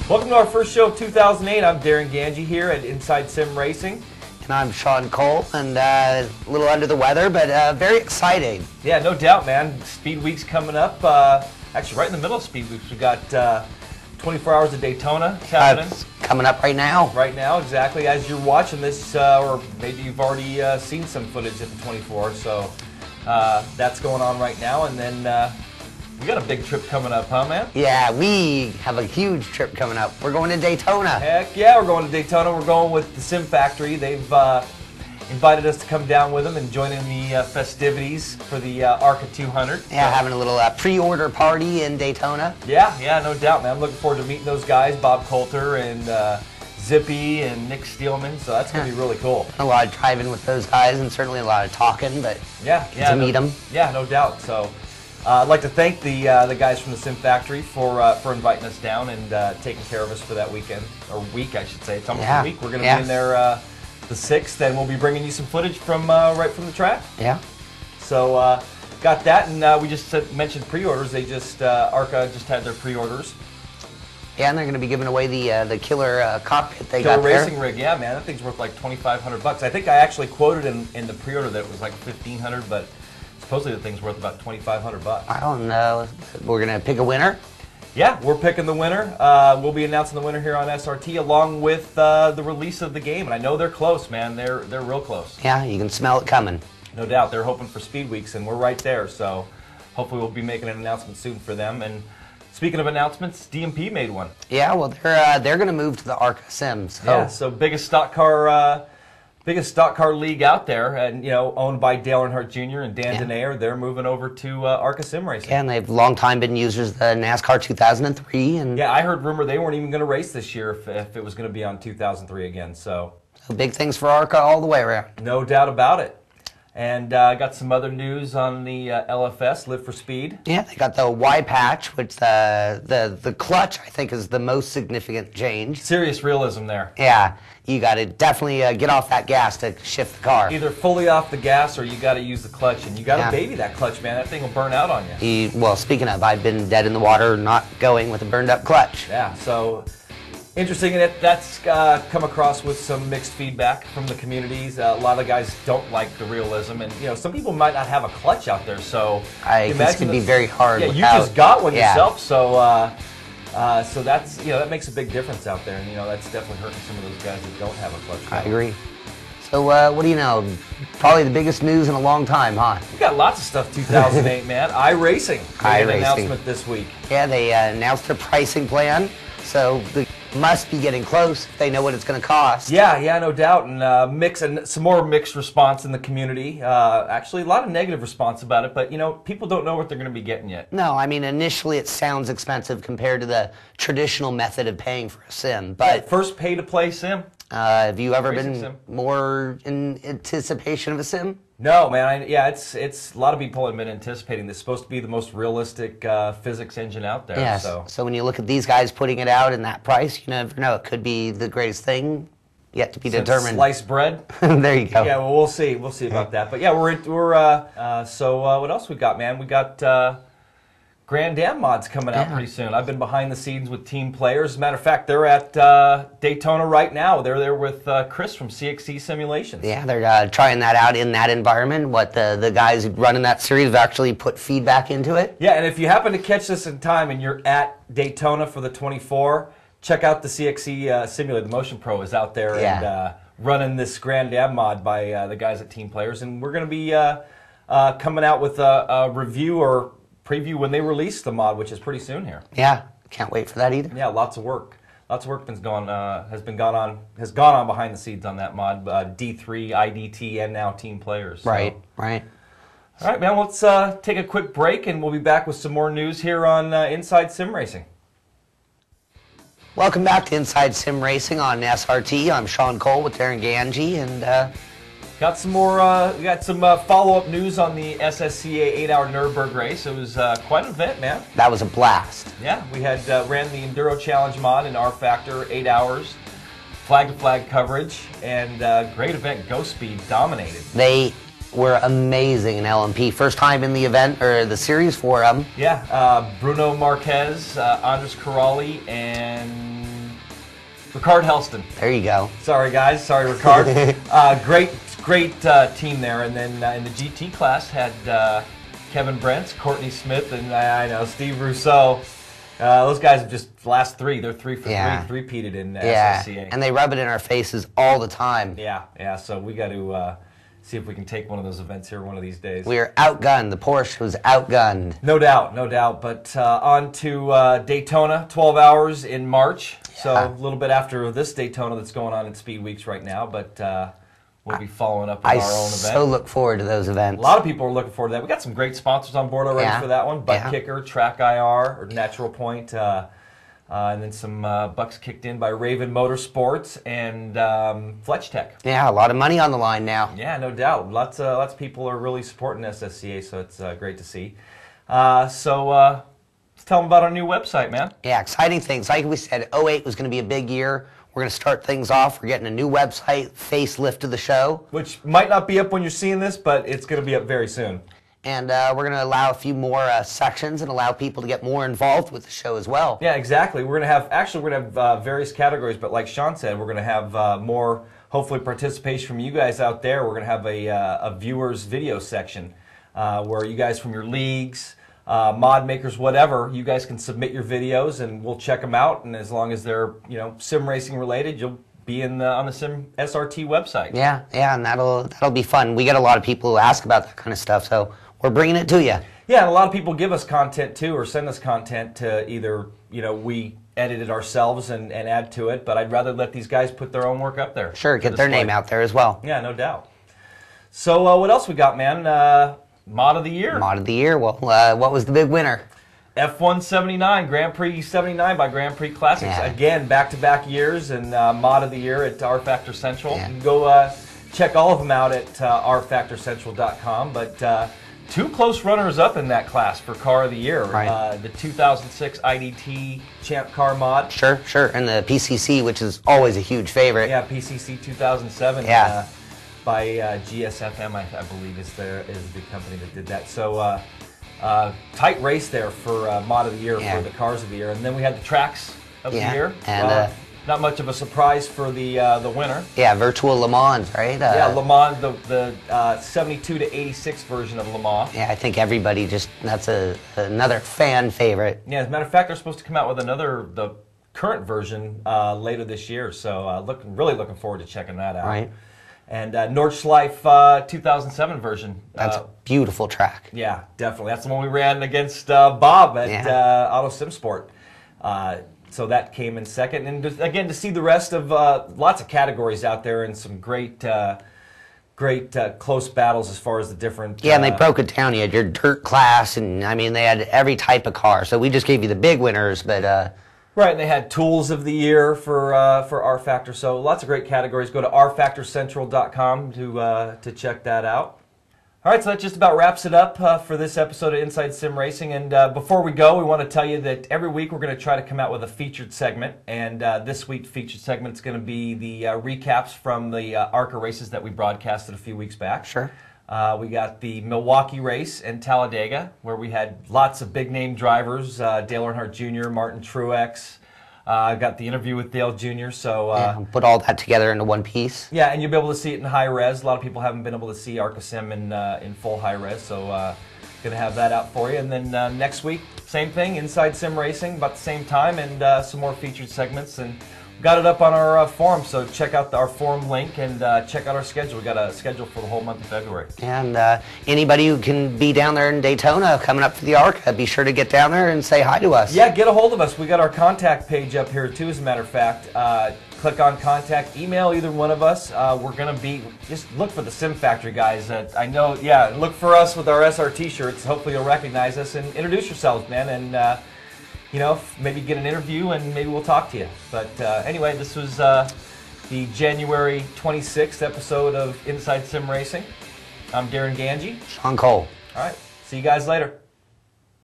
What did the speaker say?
Welcome to our first show of 2008. I'm Darren Ganji here at Inside Sim Racing. And I'm Sean Cole, and a little under the weather, but very exciting. Yeah, no doubt, man. Speed Week's coming up. Actually, right in the middle of Speed Week, we got 24 hours of Daytona happening. Coming up right now. Right now, exactly. As you're watching this, or maybe you've already seen some footage at the 24, so that's going on right now. And then we got a big trip coming up, huh, man? Yeah, we have a huge trip coming up. We're going to Daytona. Heck yeah, we're going to Daytona. We're going with the Sim Factory. They've invited us to come down with them and join in the festivities for the Arca 200. Yeah, so, having a little pre-order party in Daytona. Yeah, no doubt, man. I'm looking forward to meeting those guys, Bob Coulter and Zippy and Nick Steelman, so that's going to be really cool. A lot of driving with those guys and certainly a lot of talking, but to meet them. Yeah, no doubt. So I'd like to thank the guys from the Sim Factory for inviting us down and taking care of us for that weekend, or week, I should say. It's almost a week. We're going to be in there the 6th, and we'll be bringing you some footage from right from the track. Yeah. So got that, and we just mentioned pre-orders. They just Arca just had their pre-orders. Yeah, and they're going to be giving away the killer cockpit they Killer got there. racing rig, yeah, man. That thing's worth like $2,500. I think I actually quoted in the pre-order that it was like $1,500, but supposedly the thing's worth about $2,500. I don't know. We're going to pick a winner? Yeah, we're picking the winner. We'll be announcing the winner here on SRT along with the release of the game. And I know they're close, man. They're real close. Yeah, you can smell it coming. No doubt. They're hoping for Speed Weeks, and we're right there. So hopefully we'll be making an announcement soon for them. And speaking of announcements, DMP made one. Yeah, well, they're going to move to the Arca Sim. So. Yeah, so biggest stock car league out there, and owned by Dale Earnhardt Jr. and Dan Denayer. They're moving over to Arca Sim Racing. Yeah, and they've long time been users of the NASCAR 2003. And yeah, I heard rumor they weren't even going to race this year if it was going to be on 2003 again. So big things for Arca all the way around. No doubt about it. And I got some other news on the LFS, Live for Speed. Yeah, they got the Y patch, which the clutch, I think, is the most significant change. Serious realism there. Yeah, you got to definitely get off that gas to shift the car. Either fully off the gas or you got to use the clutch, and you got to baby that clutch, man. That thing will burn out on you. Well, speaking of, I've been dead in the water, not going with a burned up clutch. Yeah, so interesting, and that's come across with some mixed feedback from the communities. A lot of guys don't like the realism, and some people might not have a clutch out there. So this could be very hard. Yeah, you just got one yourself, so so that's that makes a big difference out there, and that's definitely hurting some of those guys that don't have a clutch. I agree. So what do you know? Probably the biggest news in a long time, huh? We got lots of stuff 2008, man. iRacing made an announcement this week. Yeah, they announced their pricing plan, so they must be getting close if they know what it's going to cost. Yeah, no doubt, and some more mixed response in the community. Actually, a lot of negative response about it, but people don't know what they're going to be getting yet. No, I mean initially it sounds expensive compared to the traditional method of paying for a sim, but first pay-to-play sim. Have you ever been more in anticipation of a sim? No, man. It's a lot of people have been anticipating this. It's supposed to be the most realistic physics engine out there. Yes. So when you look at these guys putting it out in that price, you never know. It could be the greatest thing yet to be determined. Sliced bread. There you go. Yeah. Well, we'll see. We'll see about that. But yeah, we're so what else we got, man? We got Grand Am mods coming out pretty soon. I've been behind the scenes with team players. As a matter of fact, they're at Daytona right now. They're there with Chris from CXC Simulations. Yeah, they're trying that out in that environment. What the guys running that series have actually put feedback into it. Yeah, and if you happen to catch this in time and you're at Daytona for the 24, check out the CXC Simulator. The Motion Pro is out there and running this Grand Am mod by the guys at Team Players. And we're going to be coming out with a review or preview when they release the mod, which is pretty soon here. Yeah, can't wait for that either. Yeah, lots of work. Lots of work has gone on behind the scenes on that mod. D3, IDT, and now Team Players. So. Right. All right, man. Let's take a quick break, and we'll be back with some more news here on Inside Sim Racing. Welcome back to Inside Sim Racing on SRT. I'm Sean Cole with Darren Ganji, and got some more. We got some follow-up news on the SSCA 8-hour Nürburgring race. It was quite an event, man. That was a blast. Yeah, we had ran the Enduro Challenge mod in rFactor, 8 hours, flag-to-flag coverage, and great event. Go Speed dominated. They were amazing in LMP. First time in the event, or the series for them. Yeah, Bruno Marquez, Andres Corrali, and Ricard Helston. There you go. Sorry, guys. Sorry, Ricard. Great team there. And then in the GT class had Kevin Brents, Courtney Smith, and I know Steve Rousseau. Those guys have just the last three. They're 3 for 3, three-peated in SSCA. And they rub it in our faces all the time. Yeah. So we got to see if we can take one of those events here one of these days. We are outgunned. The Porsche was outgunned. No doubt. But on to Daytona, 12 hours in March. Yeah. So a little bit after this Daytona that's going on in Speed Weeks right now. But we'll be following up with our own event. I so look forward to those events. A lot of people are looking forward to that. We got some great sponsors on board already for that one. Butt Kicker, Track IR, or Natural Point, and then some bucks kicked in by Raven Motorsports and Fletch Tech. Yeah, a lot of money on the line now. Yeah, no doubt. Lots of people are really supporting SSCA, so it's great to see. Let's tell them about our new website, man. Yeah, exciting things. Like we said, 08 was going to be a big year. We're going to start things off. We're getting a new website, facelift of the show. Which might not be up when you're seeing this, but it's going to be up very soon. And we're going to allow a few more sections and allow people to get more involved with the show as well. Yeah, exactly. We're going to have various categories, but like Sean said, we're going to have more, hopefully, participation from you guys out there. We're going to have a viewers video section where you guys from your leagues, mod makers, whatever, you guys can submit your videos and we'll check them out. And as long as they're sim racing related, you'll be on the Sim SRT website. Yeah, and that'll be fun. We get a lot of people who ask about that kind of stuff, so we're bringing it to you. Yeah, and a lot of people give us content too, or send us content to either we edit it ourselves and add to it, but I'd rather let these guys put their own work up there. Sure, get their name out there as well. Yeah, no doubt. So what else we got, man? Mod of the Year. Mod of the Year. Well, what was the big winner? F1 79, Grand Prix 79 by Grand Prix Classics. Yeah. Again, back-to-back years, and Mod of the Year at rFactor Central. Yeah. You can go check all of them out at rFactorCentral.com. But two close runners-up in that class for Car of the Year. Right. The 2006 IDT Champ Car Mod. Sure. And the PCC, which is always a huge favorite. Yeah, PCC 2007. Yeah. By GSFM, I believe, is the company that did that. So tight race there for Mod of the Year for the Cars of the Year. And then we had the Tracks of the Year. And not much of a surprise for the winner. Yeah, Virtual Le Mans, right? Yeah, Le Mans, the 72 to 86 version of Le Mans. Yeah, I think everybody that's another fan favorite. Yeah, as a matter of fact, they're supposed to come out with the current version later this year. So really looking forward to checking that out. Right. And Nordschleife 2007 version. That's a beautiful track. Yeah, definitely. That's the one we ran against Bob at Auto Sim Sport. So that came in second. And again, to see the rest of lots of categories out there and some great close battles as far as the different... Yeah, and they broke it down. You had your dirt class, and I mean, they had every type of car. So we just gave you the big winners, but... Right, and they had Tools of the Year for rFactor, so lots of great categories. Go to rFactorCentral.com to check that out. All right, so that just about wraps it up for this episode of Inside Sim Racing. And before we go, we want to tell you that every week we're going to try to come out with a featured segment. And this week's featured segment is going to be the recaps from the Arca races that we broadcasted a few weeks back. Sure. We got the Milwaukee race and Talladega, where we had lots of big-name drivers, Dale Earnhardt Jr., Martin Truex. Got the interview with Dale Jr., so... put all that together into one piece. Yeah, and you'll be able to see it in high res. A lot of people haven't been able to see Arca Sim in full high res, so going to have that out for you. And then next week, same thing, Inside Sim Racing, about the same time, and some more featured segments. And got it up on our forum, so check out our forum link and check out our schedule. We got a schedule for the whole month of February. And anybody who can be down there in Daytona coming up for the Arca, be sure to get down there and say hi to us. Yeah, get a hold of us. We got our contact page up here too, as a matter of fact. Click on contact, email either one of us. We're going to just look for the Sim Factory guys. I know, look for us with our SRT shirts. Hopefully you'll recognize us and introduce yourselves, man. And maybe get an interview and maybe we'll talk to you. But anyway, this was the January 26th episode of Inside Sim Racing. I'm Darren Ganji. Sean Cole. All right. See you guys later.